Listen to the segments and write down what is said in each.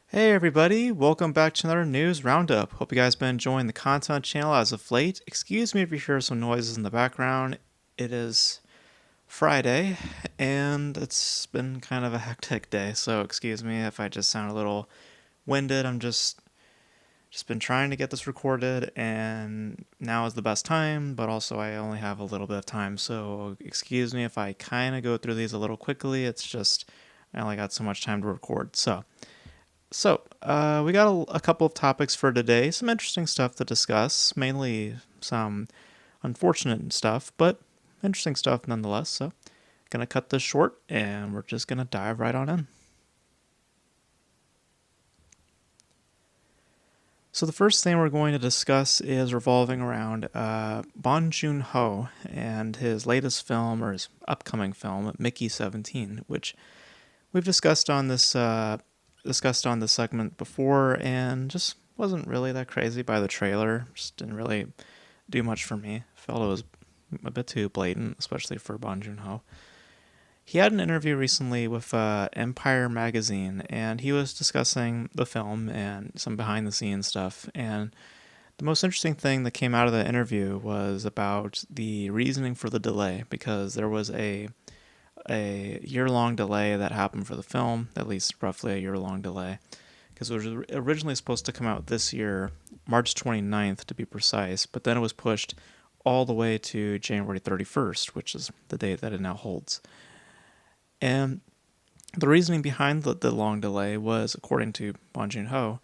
Hey everybody, welcome back to another news roundup. Hope you guys been enjoying the content channel as of late. Excuse me if you hear some noises in the background. It is Friday and it's been kind of a hectic day, so excuse me if I just sound a little winded. I'm just been trying to get this recorded and now is the best time, but also I only have a little bit of time, so excuse me if I kind of go through these a little quickly. It's just I only got so much time to record. We got a couple of topics for today. Some interesting stuff to discuss, mainly some unfortunate stuff, but interesting stuff nonetheless. So, gonna cut this short, and we're just gonna dive right on in. So, the first thing we're going to discuss is revolving around Bong Joon-ho and his latest film, or his upcoming film, Mickey 17, which we've discussed on this segment before, and just wasn't really that crazy by the trailer. Just didn't really do much for me. Felt it was a bit too blatant, especially for Bong Joon-ho. He had an interview recently with Empire magazine, and he was discussing the film and some behind-the-scenes stuff. And the most interesting thing that came out of the interview was about the reasoning for the delay, because there was a year-long delay that happened for the film, at least roughly a year-long delay, because it was originally supposed to come out this year, March 29th to be precise, but then it was pushed all the way to January 31st, which is the date that it now holds. And the reasoning behind the long delay was, according to Bong Joon-ho,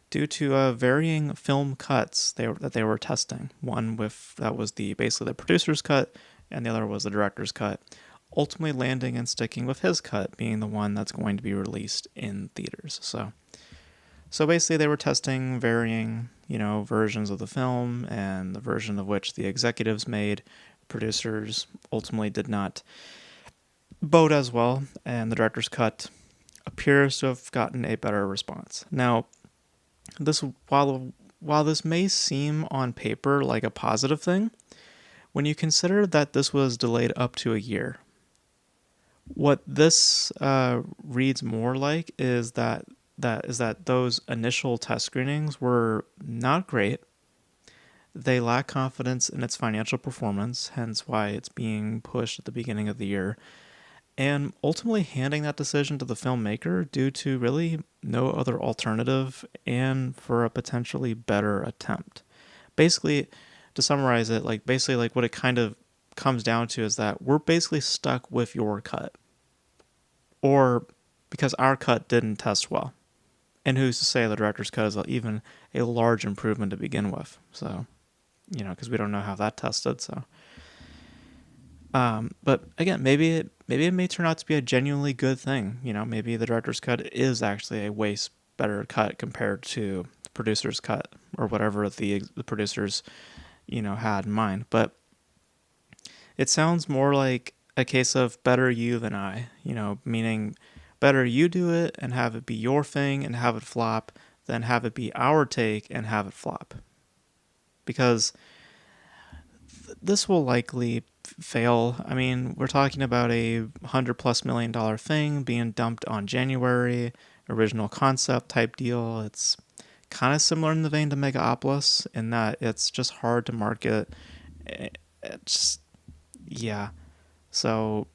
due to varying film cuts that they were testing. One that was basically the producer's cut, and the other was the director's cut, ultimately landing and sticking with his cut being the one that's going to be released in theaters. So basically they were testing varying, versions of the film, and the version of which the executives made, producers ultimately did not vote as well, and the director's cut appears to have gotten a better response. Now, this while this may seem on paper like a positive thing, when you consider that this was delayed up to a year, what this reads more like is that those initial test screenings were not great. They lack confidence in its financial performance, hence why it's being pushed at the beginning of the year, and ultimately handing that decision to the filmmaker due to really no other alternative and for a potentially better attempt. Basically, to summarize it, like what it kind of comes down to is that we're basically stuck with your cut, or because our cut didn't test well. And who's to say the director's cut is even a large improvement to begin with? So, because we don't know how that tested. So, but again, maybe it may turn out to be a genuinely good thing. Maybe the director's cut is actually a way better cut compared to the producer's cut, or whatever the producers had in mind. But it sounds more like a case of better you than I, meaning better you do it and have it be your thing and have it flop than have it be our take and have it flop. Because this will likely fail. I mean, we're talking about a $100+ million thing being dumped on January, original concept type deal. It's kind of similar in the vein to Megapolis in that it's just hard to market. It's, yeah. So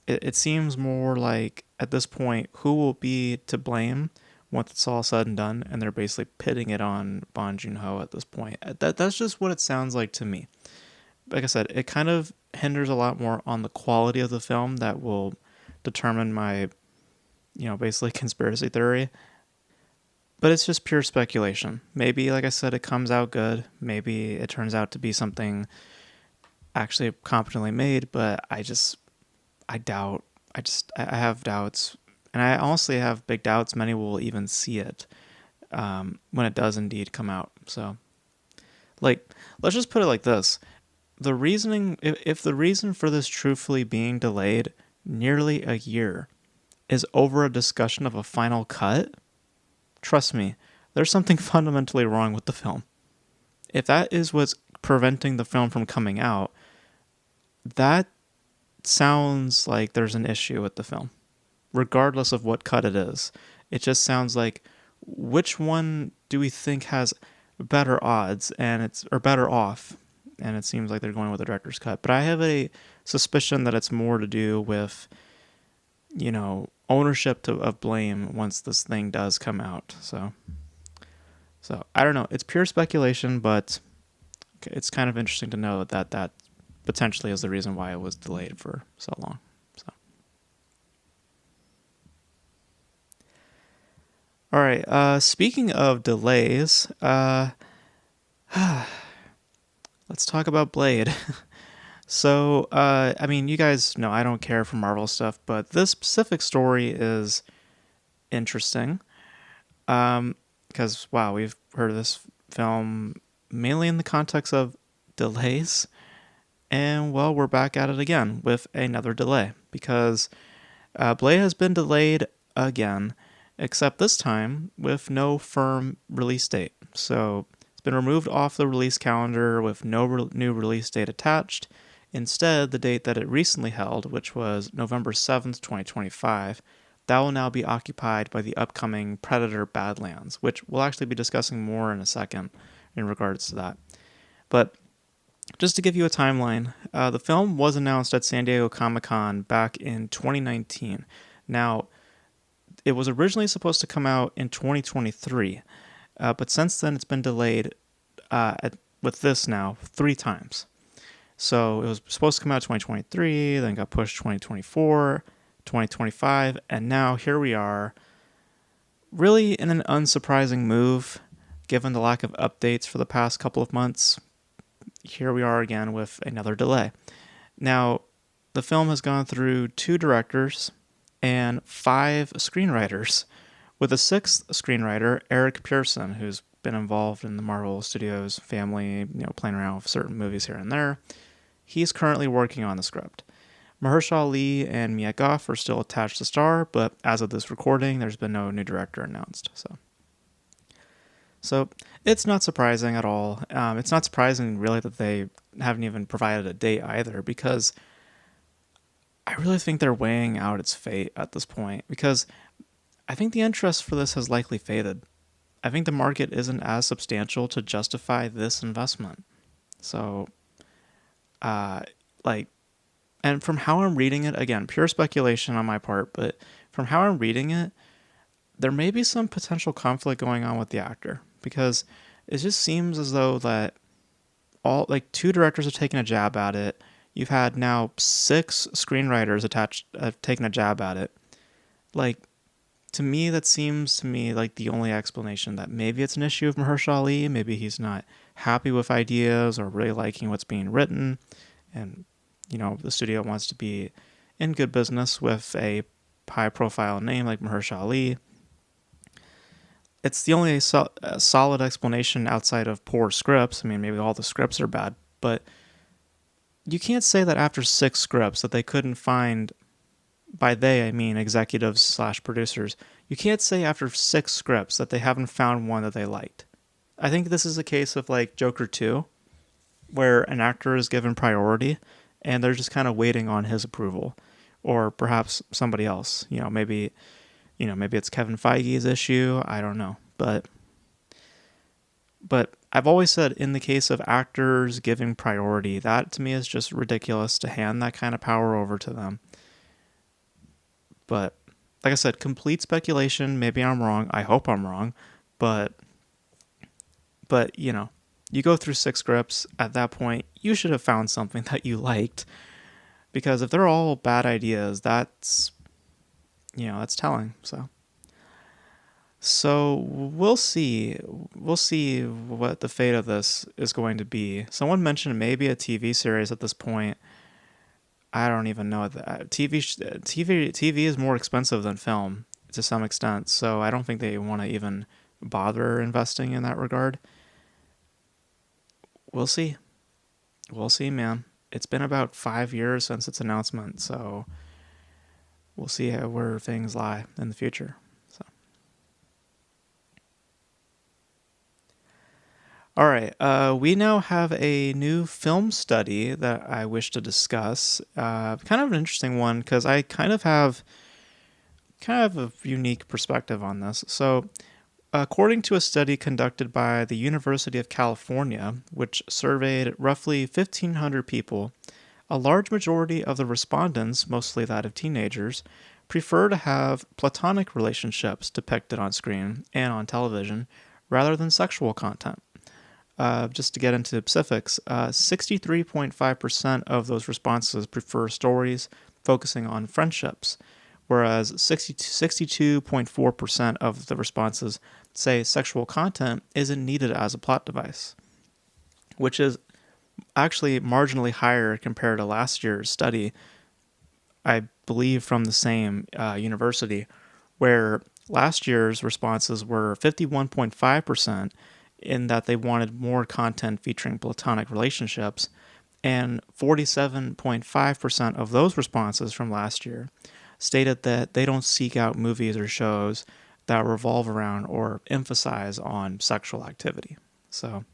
it seems more like at this point, who will be to blame once it's all said and done, and they're basically pitting it on Bong Joon-ho at this point. That's just what it sounds like to me. Like I said, it kind of hinders a lot more on the quality of the film that will determine my, basically conspiracy theory. But it's just pure speculation. Maybe, like I said, it comes out good. Maybe it turns out to be something actually competently made, but I doubt. I have doubts. And I honestly have big doubts many will even see it when it does indeed come out. So, let's just put it like this. The reasoning, if the reason for this truthfully being delayed nearly a year is over a discussion of a final cut, trust me, there's something fundamentally wrong with the film. If that is what's preventing the film from coming out, that sounds like there's an issue with the film, regardless of what cut it is. It just sounds like which one do we think has better odds or better off? And it seems like they're going with the director's cut. But I have a suspicion that it's more to do with, ownership of blame once this thing does come out. So I don't know. It's pure speculation, but it's kind of interesting to know that potentially is the reason why it was delayed for so long. So, all right. Speaking of delays, let's talk about Blade. So, I mean, you guys know I don't care for Marvel stuff, but this specific story is interesting. Because, wow, we've heard of this film mainly in the context of delays. And, well, we're back at it again with another delay. Because Blade has been delayed again, except this time with no firm release date. So, it's been removed off the release calendar with no new release date attached. Instead, the date that it recently held, which was November 7th, 2025, that will now be occupied by the upcoming Predator Badlands, which we'll actually be discussing more in a second in regards to that. But just to give you a timeline, the film was announced at San Diego Comic-Con back in 2019. Now, it was originally supposed to come out in 2023, but since then it's been delayed with this now 3 times. So it was supposed to come out 2023, then got pushed 2024, 2025, and now here we are, really in an unsurprising move, given the lack of updates for the past couple of months. Here we are again with another delay. Now, the film has gone through 2 directors and 5 screenwriters, with a 6th screenwriter, Eric Pearson, who's been involved in the Marvel Studios family, playing around with certain movies here and there. He's currently working on the script. Mahershala Ali and Mia Goth are still attached to star, but as of this recording, there's been no new director announced. So it's not surprising at all. It's not surprising, really, that they haven't even provided a date either, because I really think they're weighing out its fate at this point, because I think the interest for this has likely faded. I think the market isn't as substantial to justify this investment. So, and from how I'm reading it, again, pure speculation on my part, but from how I'm reading it, there may be some potential conflict going on with the actor, because it just seems as though that 2 directors have taken a jab at it. You've had now 6 screenwriters have taken a jab at it. To me, that seems to me like the only explanation, that maybe it's an issue of Mahershala Ali, maybe he's not happy with ideas or really liking what's being written, and the studio wants to be in good business with a high-profile name like Mahershala Ali. It's the only solid explanation outside of poor scripts. I mean, maybe all the scripts are bad, but you can't say that after 6 scripts that they couldn't find, by they I mean executives / producers, you can't say after 6 scripts that they haven't found one that they liked. I think this is a case of like Joker 2, where an actor is given priority and they're just kind of waiting on his approval, or perhaps somebody else. Maybe it's Kevin Feige's issue. I don't know, but I've always said, in the case of actors giving priority, that to me is just ridiculous to hand that kind of power over to them. But like I said, complete speculation. Maybe I'm wrong. I hope I'm wrong, but you go through 6 scripts, at that point, you should have found something that you liked. Because if they're all bad ideas, that's telling. So we'll see. We'll see what the fate of this is going to be. Someone mentioned maybe a TV series at this point. I don't even know that. TV is more expensive than film to some extent, so I don't think they want to even bother investing in that regard. We'll see. We'll see, man. It's been about 5 years since its announcement, so we'll see where things lie in the future. All right, we now have a new film study that I wish to discuss. Kind of an interesting one, because I kind of have a unique perspective on this. So According to a study conducted by the University of California, which surveyed roughly 1,500 people, a large majority of the respondents, mostly that of teenagers, prefer to have platonic relationships depicted on screen and on television rather than sexual content. Just to get into specifics, 63.5% of those responses prefer stories focusing on friendships, whereas 62.4% of the responses say sexual content isn't needed as a plot device, which is actually marginally higher compared to last year's study, I believe from the same university, where last year's responses were 51.5% in that they wanted more content featuring platonic relationships, and 47.5% of those responses from last year stated that they don't seek out movies or shows that revolve around or emphasize on sexual activity. So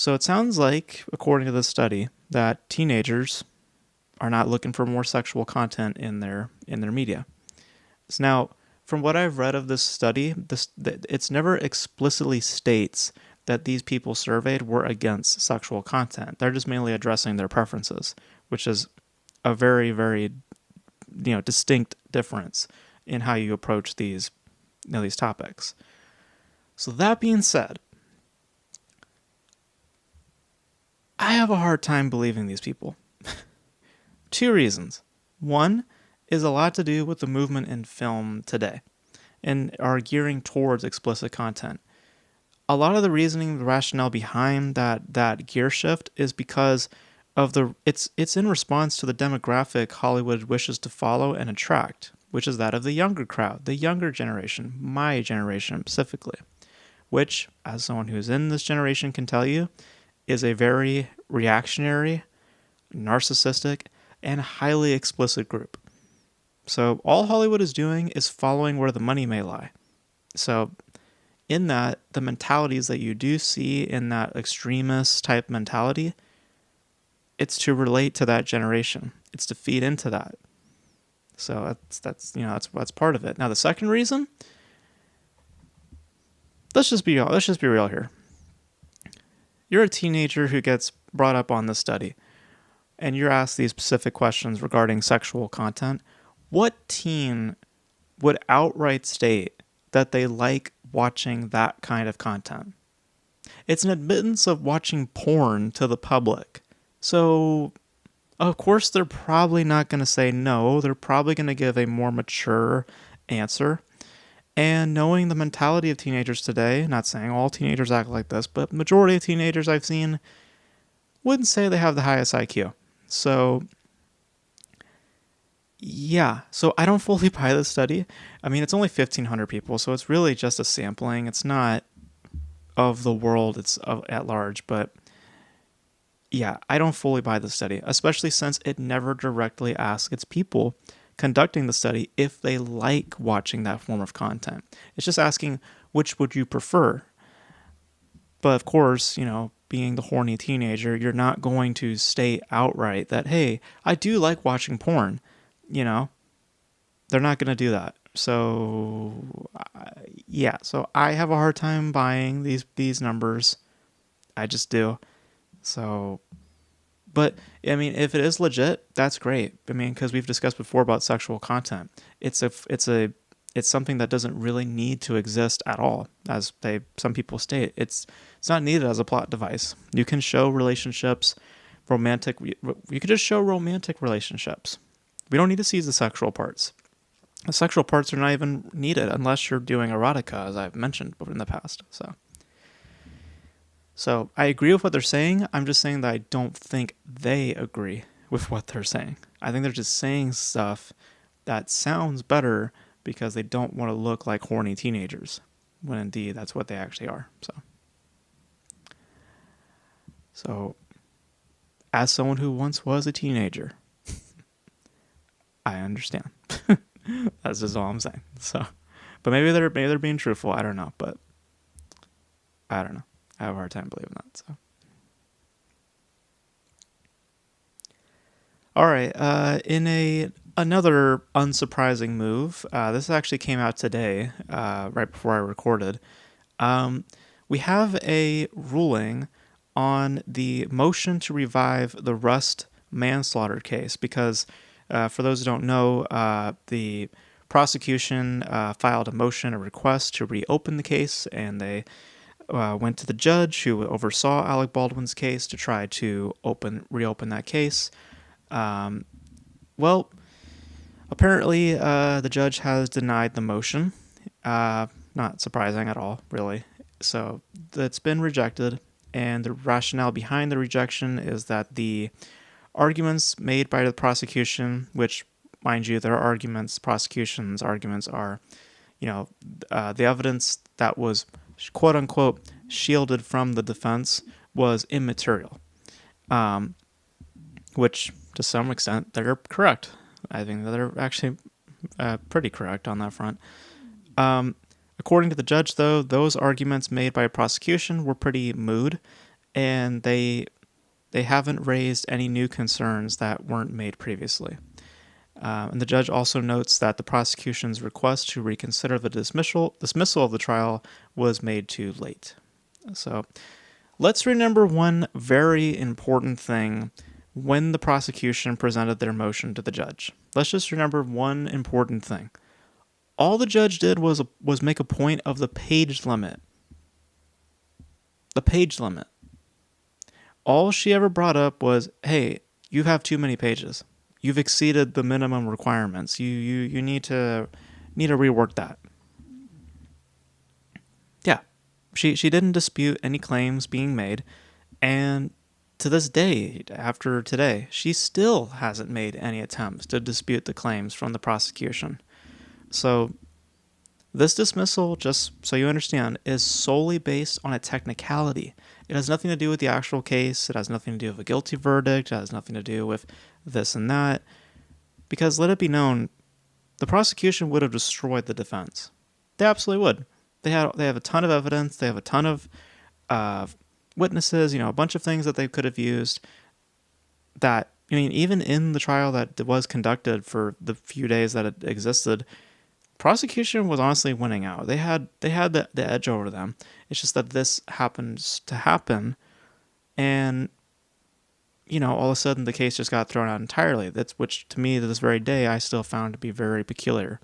it sounds like, according to this study, that teenagers are not looking for more sexual content in their media. So now, from what I've read of this study, it's never explicitly states that these people surveyed were against sexual content. They're just mainly addressing their preferences, which is a very, very, distinct difference in how you approach these topics. So that being said, I have a hard time believing these people. 2 reasons. One is a lot to do with the movement in film today and are gearing towards explicit content. A lot of the reasoning, the rationale behind that gear shift is because of it's in response to the demographic Hollywood wishes to follow and attract, which is that of the younger crowd, the younger generation, my generation specifically, which, as someone who's in this generation can tell you, is a very reactionary, narcissistic, and highly explicit group. So all Hollywood is doing is following where the money may lie. So in that, the mentalities that you do see in that extremist type mentality, it's to relate to that generation. It's to feed into that. So that's part of it. Now the second reason, let's just be real here. You're a teenager who gets brought up on this study, and you're asked these specific questions regarding sexual content. What teen would outright state that they like watching that kind of content? It's an admittance of watching porn to the public. So, of course, they're probably not going to say no. They're probably going to give a more mature answer. And knowing the mentality of teenagers today, not saying all teenagers act like this, but the majority of teenagers I've seen wouldn't say they have the highest IQ. So, yeah. So I don't fully buy this study. I mean, it's only 1,500 people, so it's really just a sampling. It's not of the world, it's at large. But yeah, I don't fully buy the study, especially since it never directly asks its people conducting the study if they like watching that form of content. It's just asking, which would you prefer? But of course, being the horny teenager, you're not going to state outright that, hey, I do like watching porn. They're not going to do that. So, yeah. So I have a hard time buying these numbers. I just do. So, but I mean, if it is legit, that's great. I mean, because we've discussed before about sexual content. It's something that doesn't really need to exist at all, as some people state. It's not needed as a plot device. You can show relationships, you could just show romantic relationships. We don't need to see the sexual parts. The sexual parts are not even needed unless you're doing erotica, as I've mentioned in the past. So I agree with what they're saying. I'm just saying that I don't think they agree with what they're saying. I think they're just saying stuff that sounds better because they don't want to look like horny teenagers, when indeed that's what they actually are. So as someone who once was a teenager, I understand. That's just all I'm saying. But maybe they're being truthful. I don't know. But I don't know. I have a hard time believing that. So, all right. In a another unsurprising move. This actually came out today, right before I recorded. We have a ruling on the motion to revive the Rust manslaughter case because, for those who don't know, the prosecution filed a request to reopen the case, and they went to the judge who oversaw Alec Baldwin's case to try to reopen that case. Well, apparently the judge has denied the motion. Not surprising at all, really. So that's been rejected, and the rationale behind the rejection is that the arguments made by the prosecution, which, mind you, their arguments, prosecution's arguments are, the evidence that was quote unquote shielded from the defense was immaterial, which to some extent they're correct. I think that they're actually pretty correct on that front. According to the judge, though, those arguments made by prosecution were pretty moot, and they haven't raised any new concerns that weren't made previously. And the judge also notes that the prosecution's request to reconsider the dismissal of the trial was made too late. So let's remember one very important thing when the prosecution presented their motion to the judge. Let's just remember one important thing. All the judge did was make a point of the page limit. The page limit. All she ever brought up was, hey, you have too many pages. You've exceeded the minimum requirements. You need to rework that. Yeah. She didn't dispute any claims being made, and to this day, after today, she still hasn't made any attempts to dispute the claims from the prosecution. So this dismissal, just so you understand, is solely based on a technicality. It has nothing to do with the actual case. It has nothing to do with a guilty verdict. It has nothing to do with this and that. Because let it be known, the prosecution would have destroyed the defense. They absolutely would. They have a ton of evidence. They have a ton of witnesses, a bunch of things that they could have used that, even in the trial that was conducted for the few days that it existed, prosecution was honestly winning out. They had the edge over them. It's just that this happens to happen, and all of a sudden the case just got thrown out entirely. Which to me, to this very day, I still found to be very peculiar.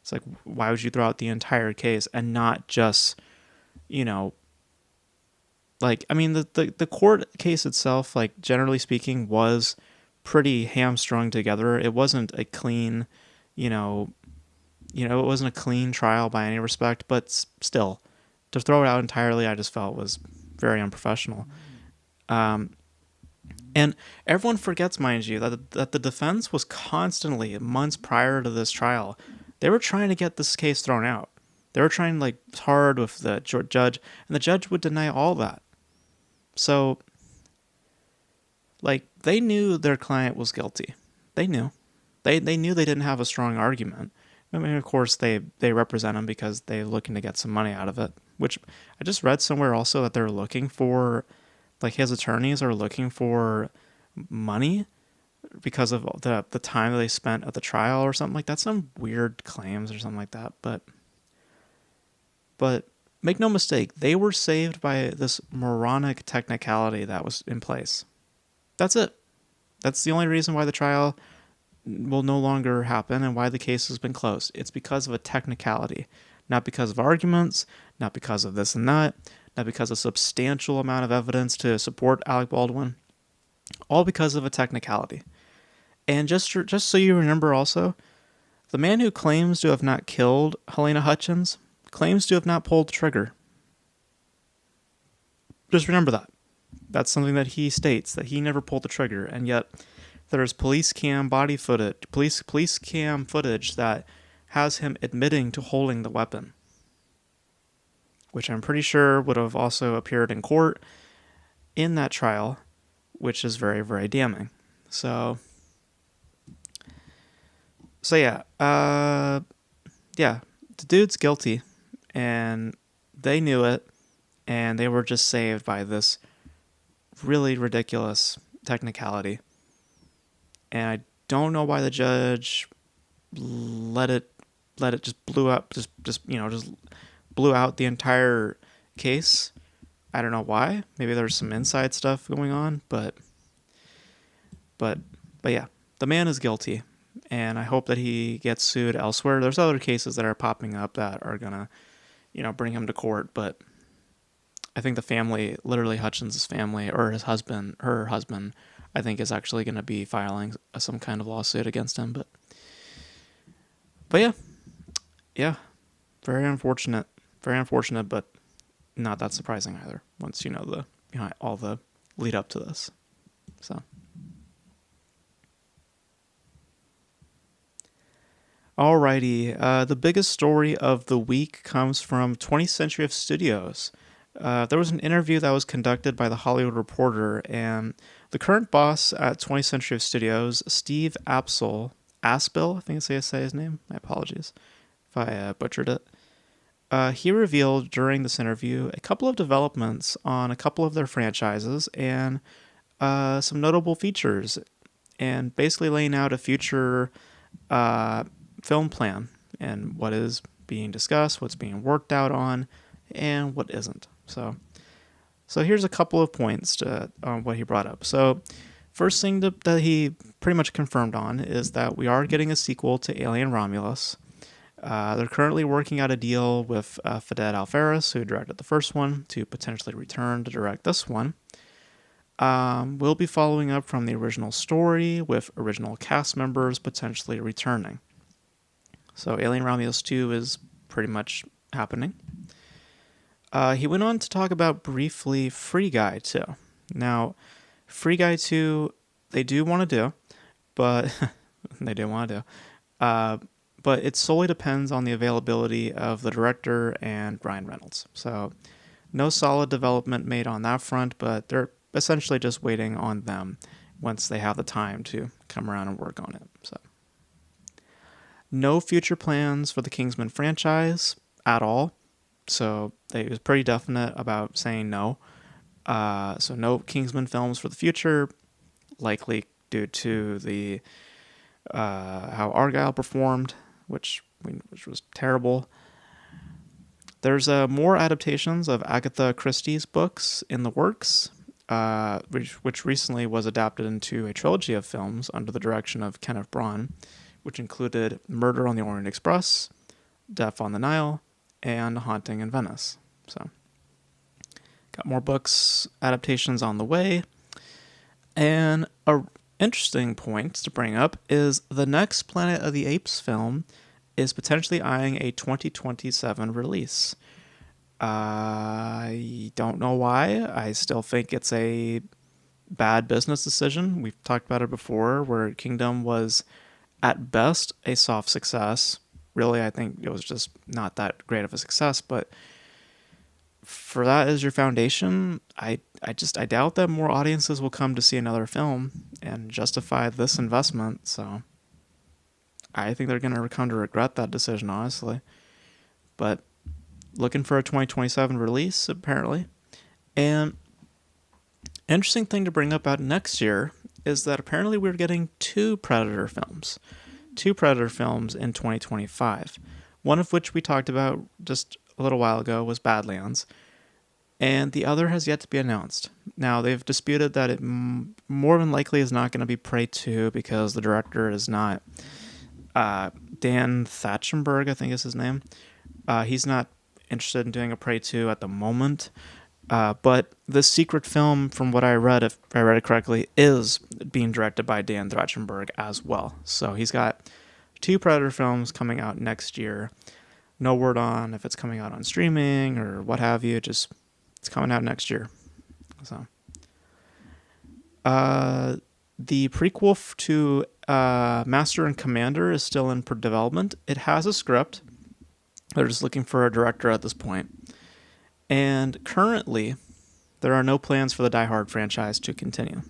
It's like, why would you throw out the entire case and not just, the court case itself, generally speaking, was pretty hamstrung together. It wasn't a clean, it wasn't a clean trial by any respect, but still, to throw it out entirely, I just felt was very unprofessional. And everyone forgets, mind you, that the defense was constantly, months prior to this trial, they were trying to get this case thrown out. They were trying hard with the judge, and the judge would deny all that. So, they knew their client was guilty. They knew. They knew they didn't have a strong argument. Of course, they represent him because they're looking to get some money out of it, which I just read somewhere also that they're looking for, his attorneys are looking for money because of the time that they spent at the trial or something like that. Some weird claims or something like that. But make no mistake, they were saved by this moronic technicality that was in place. That's it. That's the only reason why the trial will no longer happen and why the case has been closed. It's because of a technicality, not because of arguments, not because of this and that, not because of a substantial amount of evidence to support Alec Baldwin, all because of a technicality. And just so you remember also, the man who claims to have not killed Helena Hutchins claims to have not pulled the trigger. Just remember that. That's something that he states, that he never pulled the trigger, and yet there's police cam footage that has him admitting to holding the weapon, which I'm pretty sure would have also appeared in court in that trial, which is very, very damning. So yeah, the dude's guilty, and they knew it, and they were just saved by this really ridiculous technicality. And don't know why the judge let it just just blew out the entire case. I don't know why. Maybe there's some inside stuff going on, but yeah, the man is guilty, and I hope that he gets sued elsewhere. There's other cases that are popping up that are gonna, bring him to court, but I think the family, literally Hutchins' family, or her husband, I think is actually going to be filing some kind of lawsuit against him. But yeah, very unfortunate, but not that surprising either. Once you know the behind all the lead up to this, so. Alrighty, the biggest story of the week comes from 20th Century Studios. There was an interview that was conducted by the Hollywood Reporter, and the current boss at 20th Century Studios, Steve Aspel, I think it's how you say his name. My apologies if I butchered it. He revealed during this interview a couple of developments on a couple of their franchises and some notable features, and basically laying out a future film plan and what is being discussed, what's being worked out on, and what isn't. So here's a couple of points on what he brought up. So first thing that he pretty much confirmed on is that we are getting a sequel to Alien Romulus. They're currently working out a deal with Fede Alvarez, who directed the first one, to potentially return to direct this one. We'll be following up from the original story with original cast members potentially returning. So Alien Romulus 2 is pretty much happening. He went on to talk about briefly Free Guy 2. Now, Free Guy 2, they do want to do, but but it solely depends on the availability of the director and Ryan Reynolds. So no solid development made on that front, but they're essentially just waiting on them once they have the time to come around and work on it. So no future plans for the Kingsman franchise at all. So they was pretty definite about saying no. So no Kingsman films for the future, likely due to the how Argyle performed, which was terrible. There's more adaptations of Agatha Christie's books in the works, which recently was adapted into a trilogy of films under the direction of Kenneth Branagh, which included Murder on the Orient Express, Death on the Nile, and Haunting in Venice. So, got more books adaptations on the way. And a interesting point to bring up is the next Planet of the Apes film is potentially eyeing a 2027 release. I don't know why. I still think it's a bad business decision. We've talked about it before, where Kingdom was at best a soft success. Really, I think it was just not that great of a success, but for that as your foundation, I doubt that more audiences will come to see another film and justify this investment. So I think they're going to come to regret that decision, honestly. But looking for a 2027 release, apparently. And interesting thing to bring up about next year is that apparently we're getting two Predator films in 2025. One of which we talked about just a little while ago was Badlands, and the other has yet to be announced. Now, they've disputed that it more than likely is not going to be Prey 2 because the director is not Dan Trachtenberg, I think is his name. He's not interested in doing a Prey 2 at the moment. But the secret film, from what I read, if I read it correctly, is being directed by Dan Trachtenberg as well. So he's got two Predator films coming out next year. No word on if it's coming out on streaming or what have you. Just it's coming out next year. So the prequel to Master and Commander is still in development. It has a script. They're just looking for a director at this point. And currently, there are no plans for the Die Hard franchise to continue.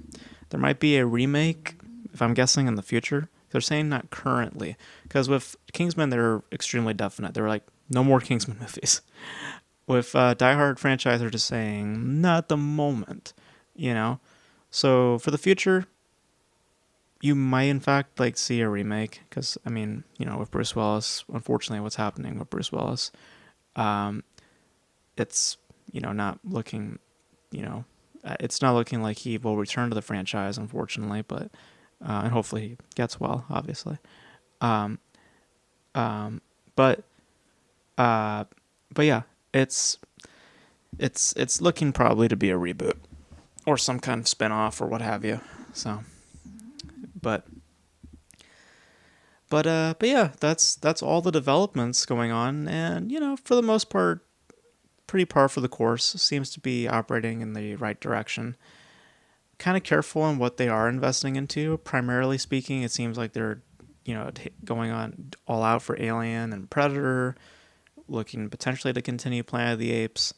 There might be a remake, if I'm guessing, in the future. They're saying not currently. Because with Kingsman, they're extremely definite. They were like, no more Kingsman movies. With Die Hard franchise, they're just saying, not at the moment. You know? So for the future, you might in fact like see a remake, because I mean, with Bruce Willis, unfortunately, what's happening with Bruce Willis, um, it's not looking, it's not looking like he will return to the franchise, unfortunately, but and hopefully he gets well, obviously. Um, um, but uh, but yeah, it's looking probably to be a reboot or some kind of spin-off or what have you. So, but but yeah, that's all the developments going on, and for the most part, pretty par for the course. Seems to be operating in the right direction. Kind of careful on what they are investing into. Primarily speaking, it seems like they're going on all out for Alien and Predator, looking potentially to continue Planet of the Apes,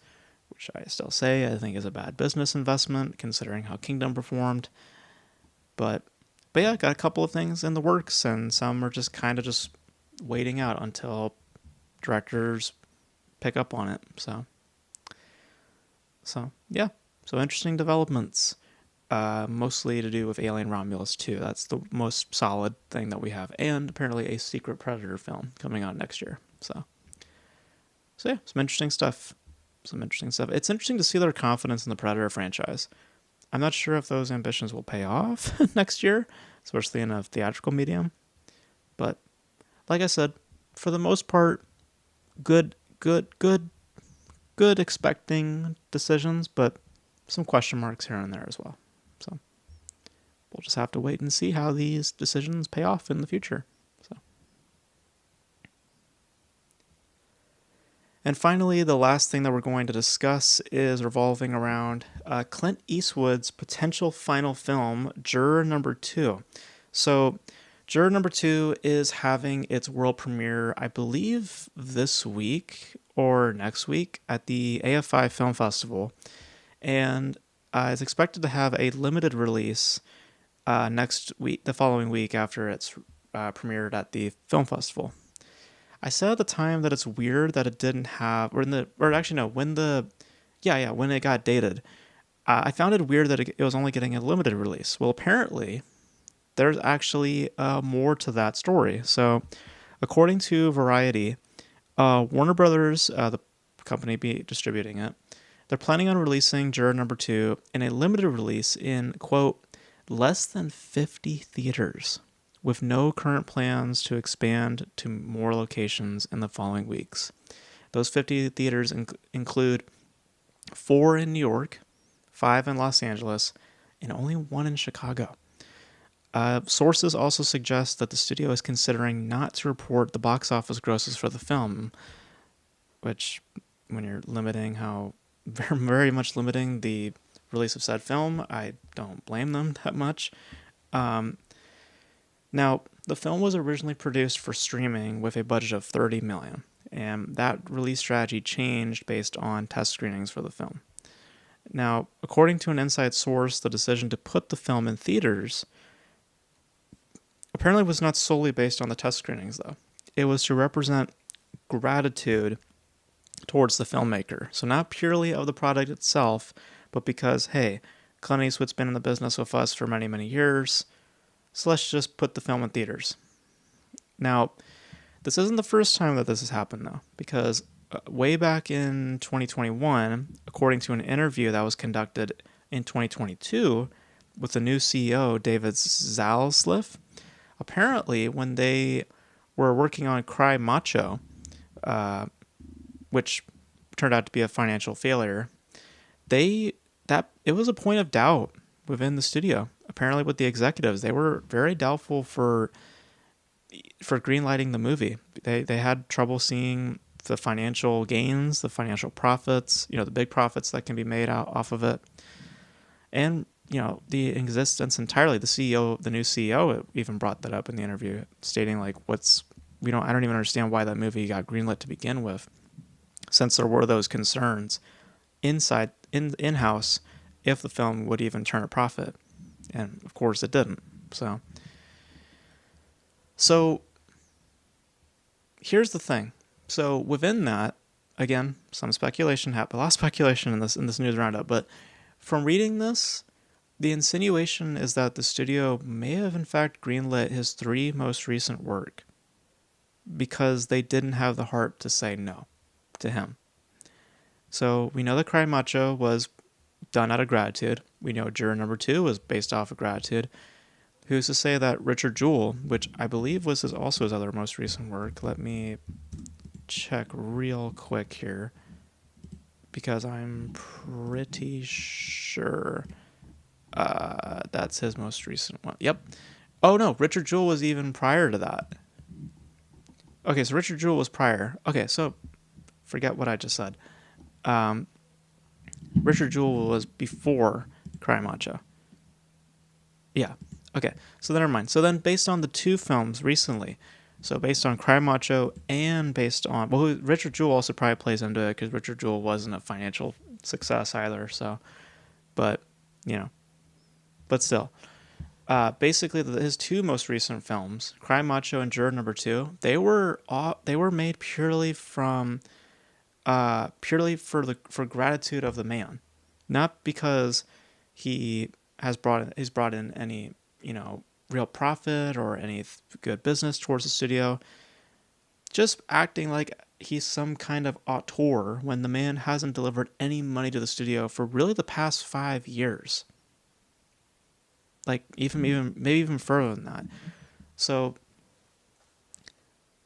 which I still say I think is a bad business investment considering how Kingdom performed. But yeah, got a couple of things in the works, and some are just kind of just waiting out until directors pick up on it. So yeah, so interesting developments. Mostly to do with Alien Romulus 2. That's the most solid thing that we have, and apparently a Secret Predator film coming out next year. So yeah, some interesting stuff. It's interesting to see their confidence in the Predator franchise. I'm not sure if those ambitions will pay off next year, especially in a theatrical medium. But like I said, for the most part, good expecting decisions, but some question marks here and there as well. So we'll just have to wait and see how these decisions pay off in the future. And finally, the last thing that we're going to discuss is revolving around Clint Eastwood's potential final film, Juror Number 2. So, Juror Number 2 is having its world premiere, I believe, this week or next week at the AFI Film Festival. And is expected to have a limited release next week, the following week after it's premiered at the film festival. I said at the time that it's weird that it didn't have, when it got dated, I found it weird that it was only getting a limited release. Well, apparently, there's actually more to that story. So, according to Variety, Warner Brothers, the company distributing it, they're planning on releasing Juror Number 2 in a limited release in, quote, less than 50 theaters, with no current plans to expand to more locations in the following weeks. Those 50 theaters include 4 in New York, 5 in Los Angeles, and only 1 in Chicago. Sources also suggest that the studio is considering not to report the box office grosses for the film, which, when you're very much limiting the release of said film, I don't blame them that much. Now, the film was originally produced for streaming with a budget of $30 million, and that release strategy changed based on test screenings for the film. Now, according to an inside source, the decision to put the film in theaters apparently was not solely based on the test screenings, though. It was to represent gratitude towards the filmmaker. So not purely of the product itself, but because, hey, Clint Eastwood's been in the business with us for many, many years, so let's just put the film in theaters. Now, this isn't the first time that this has happened, though, because way back in 2021, according to an interview that was conducted in 2022 with the new CEO, David Zaslav, apparently when they were working on Cry Macho, which turned out to be a financial failure, it was a point of doubt within the studio. Apparently with the executives, they were very doubtful for greenlighting the movie. They had trouble seeing the financial gains, the financial profits, the big profits that can be made off of it. And, the existence entirely. The new CEO even brought that up in the interview, stating like, I don't even understand why that movie got greenlit to begin with, since there were those concerns in-house if the film would even turn a profit. And of course it didn't. So here's the thing. So within that, again, some speculation happened. A lot of speculation in this news roundup. But from reading this, The insinuation is that the studio may have in fact greenlit his 3 most recent work because they didn't have the heart to say no to him. So we know that Cry Macho was done out of gratitude. We know Juror number 2 was based off of gratitude. Who's to say that Richard Jewell, which I believe was also his other most recent work, let me check real quick here, because I'm pretty sure that's his most recent one. Yep. Oh no, Richard Jewell was even prior to that. Okay, so Richard Jewell was prior. Okay, so forget what I just said. Richard Jewell was before Cry Macho. Yeah. Okay, so then never mind. So then based on the 2 films recently, so based on Cry Macho and based on, well, Richard Jewell also probably plays into it because Richard Jewell wasn't a financial success either. So, but, but still. Basically, his 2 most recent films, Cry Macho and Juror number 2, they were made purely for gratitude of the man, not because he's brought in any real profit or any good business towards the studio. Just acting like he's some kind of auteur when the man hasn't delivered any money to the studio for really the past 5 years. Like even maybe even further than that. So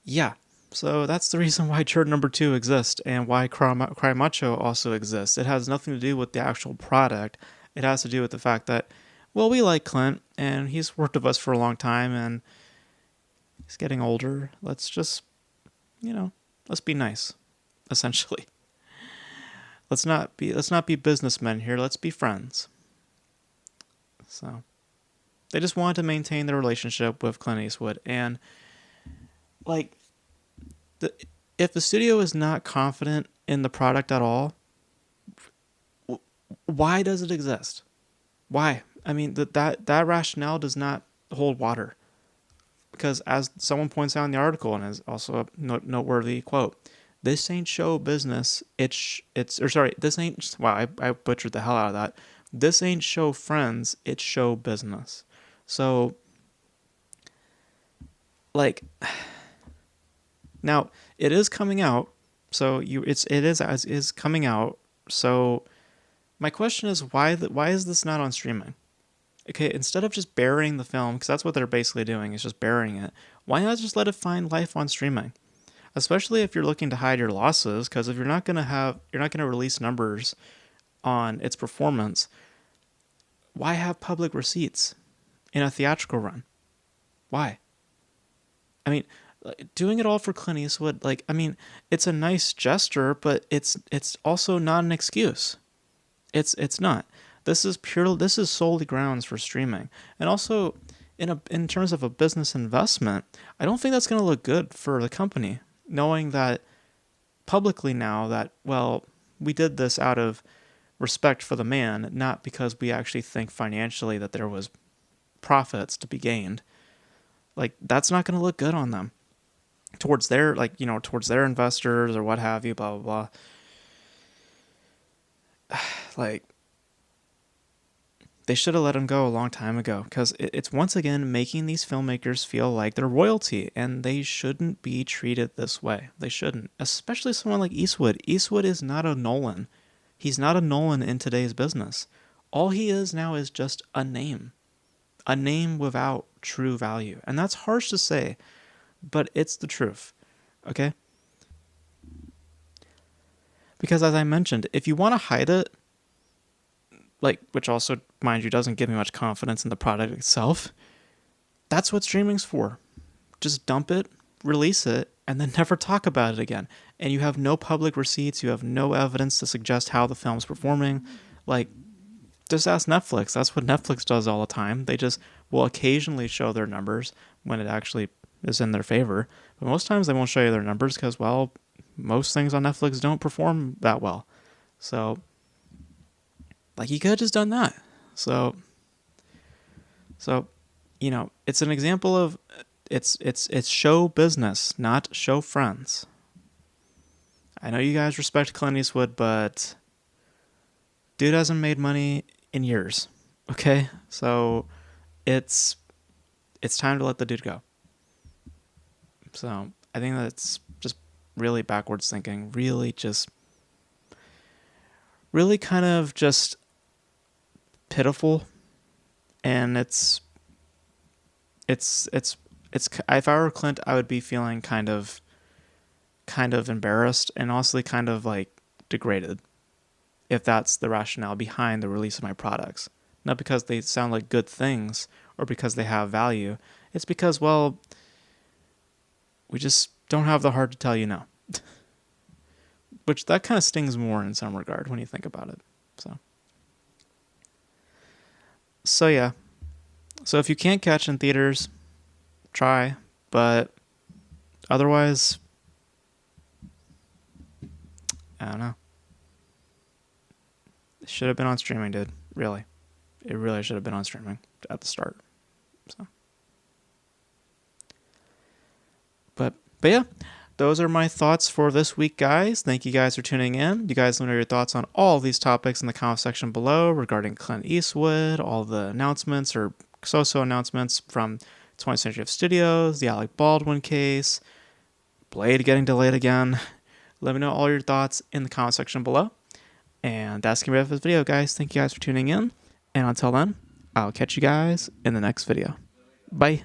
yeah. So that's the reason why Juror number 2 exists and why Cry Macho also exists. It has nothing to do with the actual product. It has to do with the fact that, well, we like Clint and he's worked with us for a long time and he's getting older. Let's just, let's be nice, essentially. Let's not be businessmen here. Let's be friends. So they just wanted to maintain their relationship with Clint Eastwood, and if the studio is not confident in the product at all, why does it exist? Why? I mean, that rationale does not hold water. Because as someone points out in the article, and is also a noteworthy quote, this ain't show business. This ain't. Wow, I butchered the hell out of that. This ain't show friends. It's show business. So, now it is coming out. So it is coming out. So, my question is why is this not on streaming? Okay, instead of just burying the film, because that's what they're basically doing, is just burying it, why not just let it find life on streaming? Especially if you're looking to hide your losses, because if you're not going to release numbers on its performance, why have public receipts in a theatrical run? Why? I mean, doing it all for Clint Eastwood, it's a nice gesture, but it's also not an excuse. It's not. This is solely grounds for streaming. And also, in terms of a business investment, I don't think that's going to look good for the company, knowing that publicly now that, well, we did this out of respect for the man, not because we actually think financially that there was profits to be gained. That's not going to look good on them towards their investors or what have you, blah, blah, blah. They should have let him go a long time ago, because it's once again making these filmmakers feel like they're royalty, and they shouldn't be treated this way. They shouldn't, especially someone like Eastwood. Eastwood is not a Nolan. He's not a Nolan in today's business. All he is now is just a name without true value. And that's harsh to say, but it's the truth. Okay? Because as I mentioned, if you want to hide it, which also, mind you, doesn't give me much confidence in the product itself, that's what streaming's for. Just dump it, release it, and then never talk about it again. And you have no public receipts, you have no evidence to suggest how the film's performing. Just ask Netflix. That's what Netflix does all the time. They just will occasionally show their numbers when it actually is in their favor. But most times they won't show you their numbers because, well, most things on Netflix don't perform that well. So, you could have just done that. So, it's an example of it's show business, not show friends. I know you guys respect Clint Eastwood, but dude hasn't made money in years. Okay, so it's time to let the dude go. So I think that's just really backwards thinking. Really kind of just pitiful, and it's if I were Clint, I would be feeling kind of embarrassed and honestly kind of like degraded if that's the rationale behind the release of my products. Not because they sound like good things or because they have value. It's because, well, we just don't have the heart to tell you no. Which that kind of stings more in some regard when you think about it. So yeah. So if you can't catch in theaters, try. But otherwise, I don't know. It should have been on streaming, dude. Really. It really should have been on streaming at the start. So, but yeah, those are my thoughts for this week, guys. Thank you guys for tuning in. You guys let me know your thoughts on all these topics in the comment section below regarding Clint Eastwood, all the announcements or so-so announcements from 20th Century Studios, the Alec Baldwin case, Blade getting delayed again. Let me know all your thoughts in the comment section below. And that's going to be it for this video, guys. Thank you guys for tuning in. And until then, I'll catch you guys in the next video. Bye.